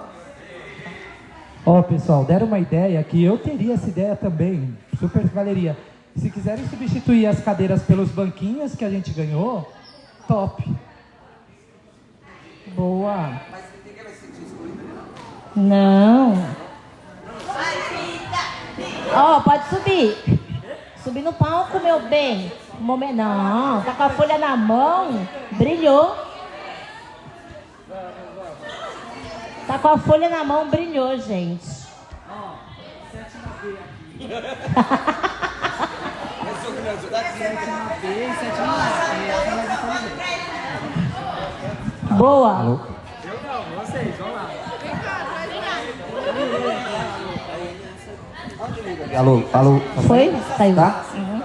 Ó, pessoal, deram uma ideia que eu teria essa ideia também. Super valeria. Se quiserem substituir as cadeiras pelos banquinhos que a gente ganhou, top. Boa. Não. Ó, pode subir. Subir no palco, meu bem. Não, tá com a folha na mão. Brilhou. Tá com a folha na mão, brilhou, gente. Ó, sétima B aqui. Sétima B e sétima A. Boa. Alô? Eu não, vocês, vamos lá. Alô. Foi? Saiu. Tá? Uhum.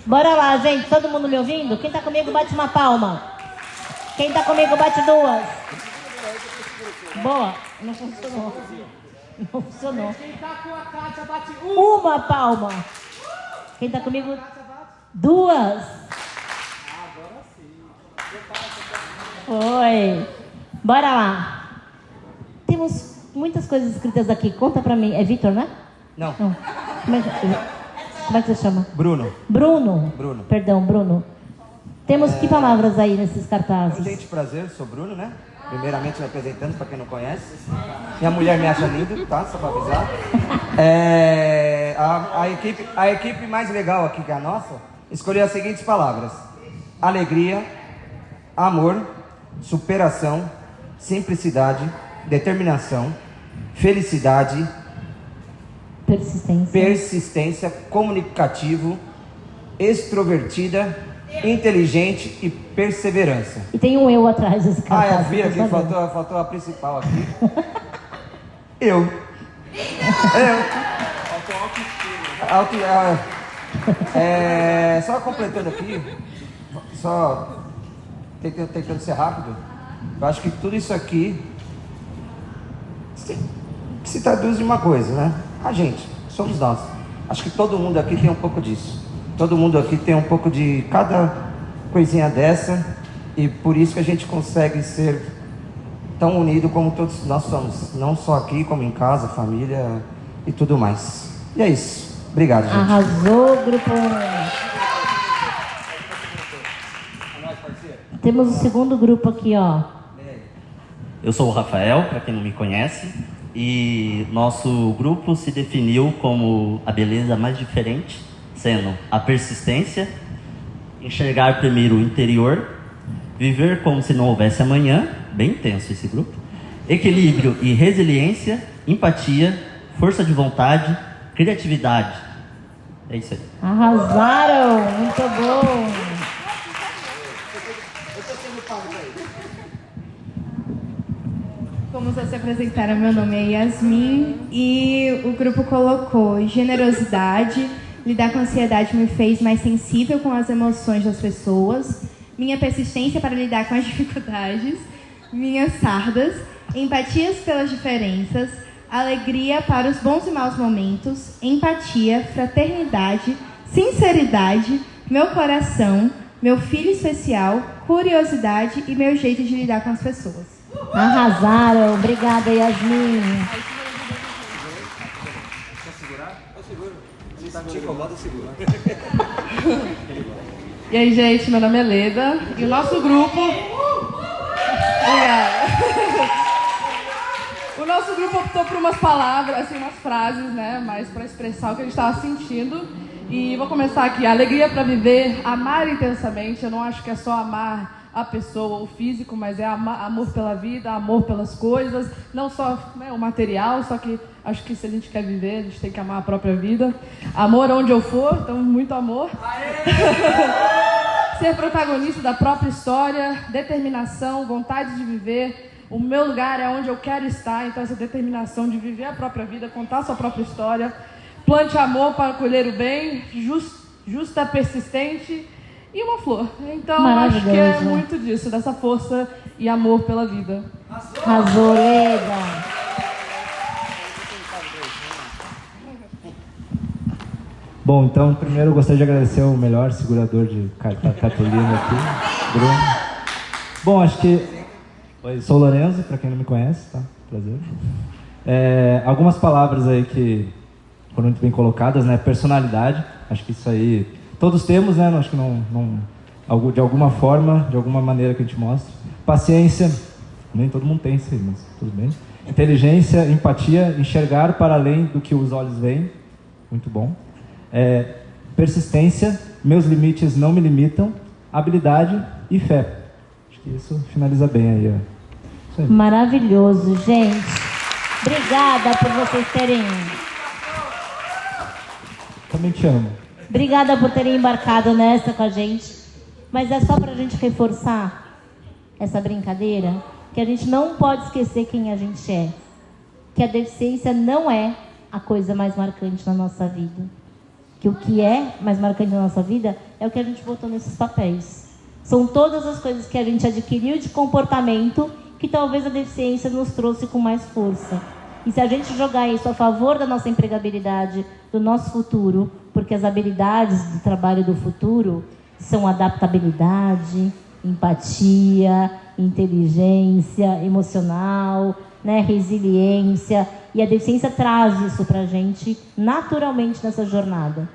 Bora lá, gente. Todo mundo me ouvindo? Quem tá comigo, bate uma palma. Quem tá comigo, bate duas. Boa. Não funcionou. Não funcionou. Quem tá com a Kátia bate Uma palma. Quem tá comigo? Duas. Agora sim. Foi. Bora lá. Temos muitas coisas escritas aqui. Conta pra mim. É Vitor, né? Não. Não. Como é que você chama? Bruno. Bruno. Bruno. Perdão, Bruno. Temos que palavras aí nesses cartazes? Gente, prazer, sou Bruno, né? Primeiramente me apresentando para quem não conhece. Minha mulher me acha lindo, tá? Só para avisar. A equipe mais legal aqui que a nossa escolheu as seguintes palavras: alegria, amor, superação, simplicidade, determinação, felicidade, persistência, comunicativo, extrovertida, inteligente e perseverança. E tem um eu atrás desse cartaz. Ah, eu vi aqui, faltou a principal aqui. Eu. Só completando aqui, só tentando ser rápido, eu acho que tudo isso aqui se traduz em uma coisa, né? A gente, somos nós. Acho que todo mundo aqui tem um pouco disso. Todo mundo aqui tem um pouco de cada coisinha dessa, e por isso que a gente consegue ser tão unido como todos nós somos, não só aqui, como em casa, família e tudo mais. E é isso. Obrigado, gente. Arrasou, grupo. Temos o segundo grupo aqui, ó. Eu sou o Rafael, para quem não me conhece, e nosso grupo se definiu como a beleza mais diferente, sendo a persistência, enxergar primeiro o interior, viver como se não houvesse amanhã, bem intenso esse grupo, equilíbrio e resiliência, empatia, força de vontade, criatividade. É isso aí. Arrasaram! Muito bom! Como vocês se apresentaram, meu nome é Yasmin e o grupo colocou generosidade, lidar com a ansiedade me fez mais sensível com as emoções das pessoas, minha persistência para lidar com as dificuldades, minhas sardas, empatias pelas diferenças, alegria para os bons e maus momentos, empatia, fraternidade, sinceridade, meu coração, meu filho especial, curiosidade e meu jeito de lidar com as pessoas. Arrasaram! Obrigada, Yasmin. E aí, gente, meu nome é Leda e o nosso grupo... Obrigada. O nosso grupo optou por umas palavras, assim, umas frases, né, mais para expressar o que a gente estava sentindo. E vou começar aqui. Alegria para viver, amar intensamente. Eu não acho que é só amar a pessoa, o físico, mas é amor pela vida, amor pelas coisas, não só, né, o material, só que acho que se a gente quer viver, a gente tem que amar a própria vida. Amor onde eu for, então muito amor. Ser protagonista da própria história, determinação, vontade de viver. O meu lugar é onde eu quero estar, então essa determinação de viver a própria vida, contar a sua própria história. Plante amor para colher o bem, justa, persistente e uma flor. Então, acho que é muito disso, dessa força e amor pela vida. Arrasou, Leda. Bom, então, primeiro eu gostaria de agradecer ao melhor segurador de cartolina aqui, Bruno. Bom, acho que... Oi, sou o Lorenzo, para quem não me conhece, tá? Prazer. Algumas palavras aí que foram muito bem colocadas, né? Personalidade, acho que isso aí... Todos temos, né? Acho que de alguma forma, de alguma maneira que a gente mostra. Paciência, nem todo mundo tem isso aí, mas tudo bem. Inteligência, empatia, enxergar para além do que os olhos veem, muito bom. Persistência, meus limites não me limitam, habilidade e fé. Acho que isso finaliza bem aí, ó. Isso aí. Maravilhoso, gente. Obrigada por vocês terem... Também te amo. Obrigada por terem embarcado nessa com a gente. Mas é só para a gente reforçar essa brincadeira, que a gente não pode esquecer quem a gente é. Que a deficiência não é a coisa mais marcante na nossa vida. Que o que é mais marcante na nossa vida é o que a gente botou nesses papéis. São todas as coisas que a gente adquiriu de comportamento que talvez a deficiência nos trouxe com mais força. E se a gente jogar isso a favor da nossa empregabilidade, do nosso futuro, porque as habilidades do trabalho do futuro são adaptabilidade, empatia, inteligência emocional, né, resiliência, e a deficiência traz isso para a gente naturalmente nessa jornada.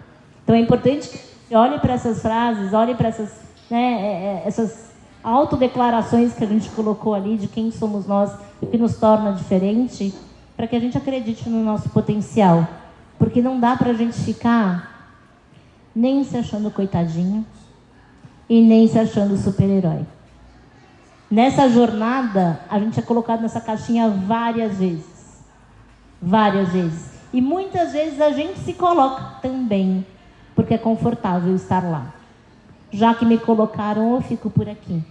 Então é importante que você olhe para essas frases, olhe para essas, né, essas autodeclarações que a gente colocou ali de quem somos nós, o que nos torna diferente, para que a gente acredite no nosso potencial. Porque não dá para a gente ficar nem se achando coitadinho e nem se achando super-herói. Nessa jornada, a gente é colocado nessa caixinha várias vezes. Várias vezes. E muitas vezes a gente se coloca também, porque é confortável estar lá. Já que me colocaram, eu fico por aqui.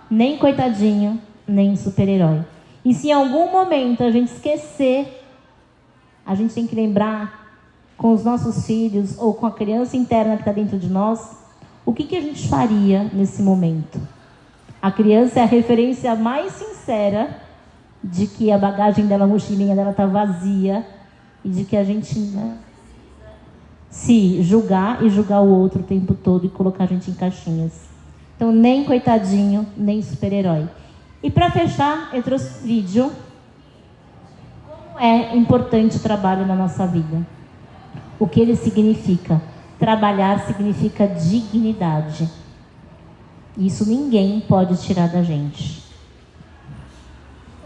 Nem coitadinho, nem super-herói. E se em algum momento a gente esquecer, a gente tem que lembrar com os nossos filhos ou com a criança interna que está dentro de nós, o que a gente faria nesse momento? A criança é a referência mais sincera de que a bagagem dela, a mochilinha dela está vazia e de que a gente, né, se julgar e julgar o outro o tempo todo e colocar a gente em caixinhas. Então, nem coitadinho, nem super-herói. E para fechar, eu trouxe um vídeo. Como é importante o trabalho na nossa vida? O que ele significa? Trabalhar significa dignidade. Isso ninguém pode tirar da gente.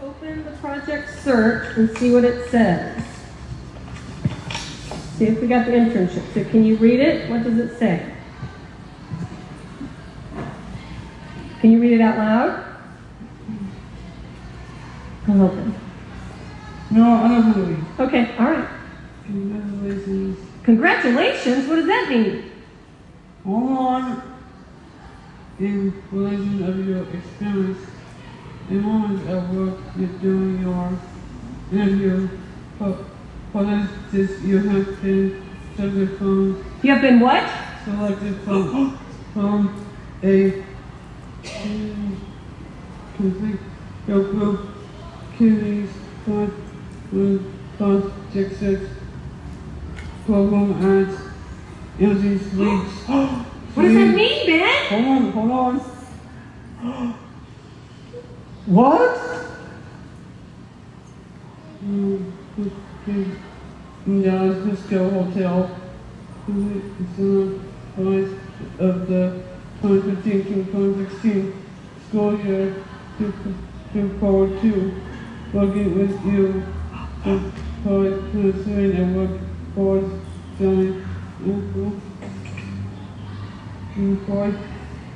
Open the project search and see what it says. See if we got the internship. So can you read it? What does it say? Can you read it out loud? I'm open. No, I don't want to read. Okay, all right. Congratulations. Congratulations? What does that mean? Hold on. In relation of your experience, in moments of work you're doing your interview, politics you have been selected from. You have been what? Selected from a complete your group communities projects program ads energy leads. What does that mean, Ben? Hold on. What? Dallas Pisco Hotel. It's on the price of the 2015-2016 school year to forward to working with you to pursuing and work towards selling employed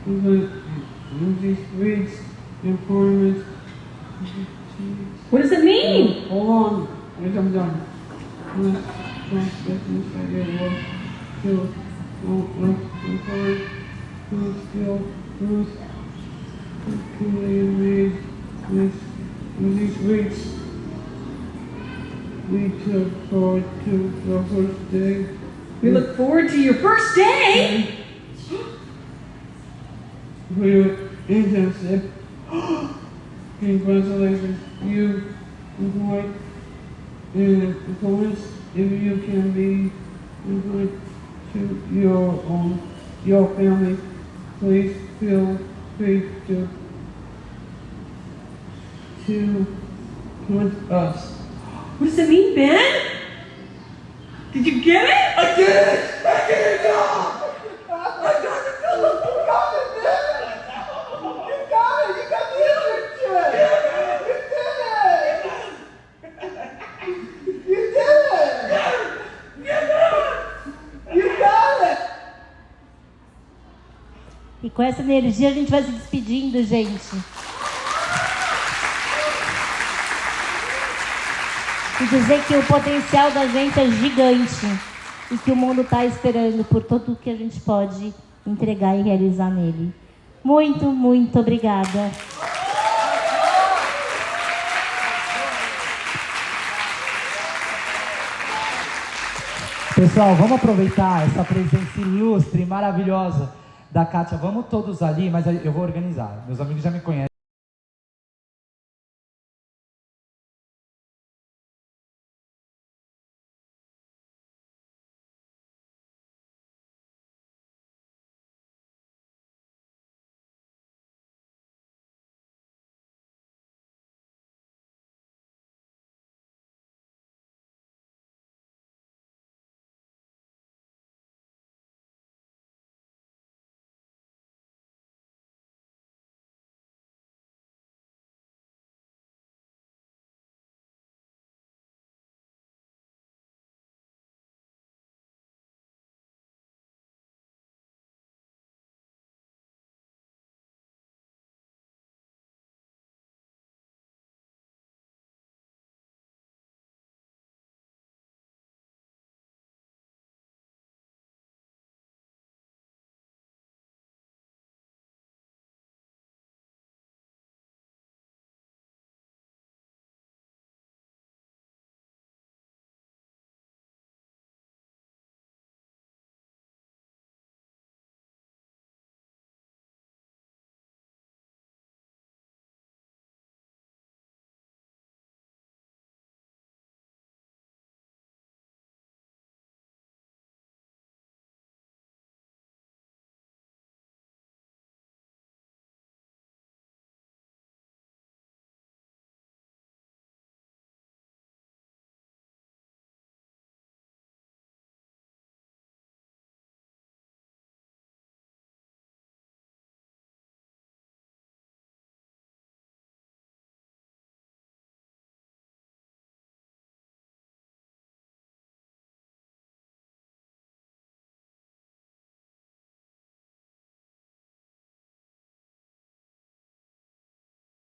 in these weeks employment. What does it mean? Hold on, wait, I'm done. Business idea work to employ who still who's made this in these weeks. We look forward to the first day. We look forward to your first day. For your internship. Congratulations, you employed in performance. If you can be employed to your family, please feel free to contact us. What does it mean, Ben? Did you get it? I did it! I did it, y'all! I got it, Philip! You got it, man! You got it! You got the internship! You did it! You did it! You got it! E com essa energia a gente vai se despedindo, gente. E dizer que o potencial da gente é gigante e que o mundo está esperando por tudo o que a gente pode entregar e realizar nele. Muito, muito obrigada. Pessoal, vamos aproveitar essa presença ilustre, maravilhosa da Kátia. Vamos todos ali, mas eu vou organizar. Meus amigos já me conhecem.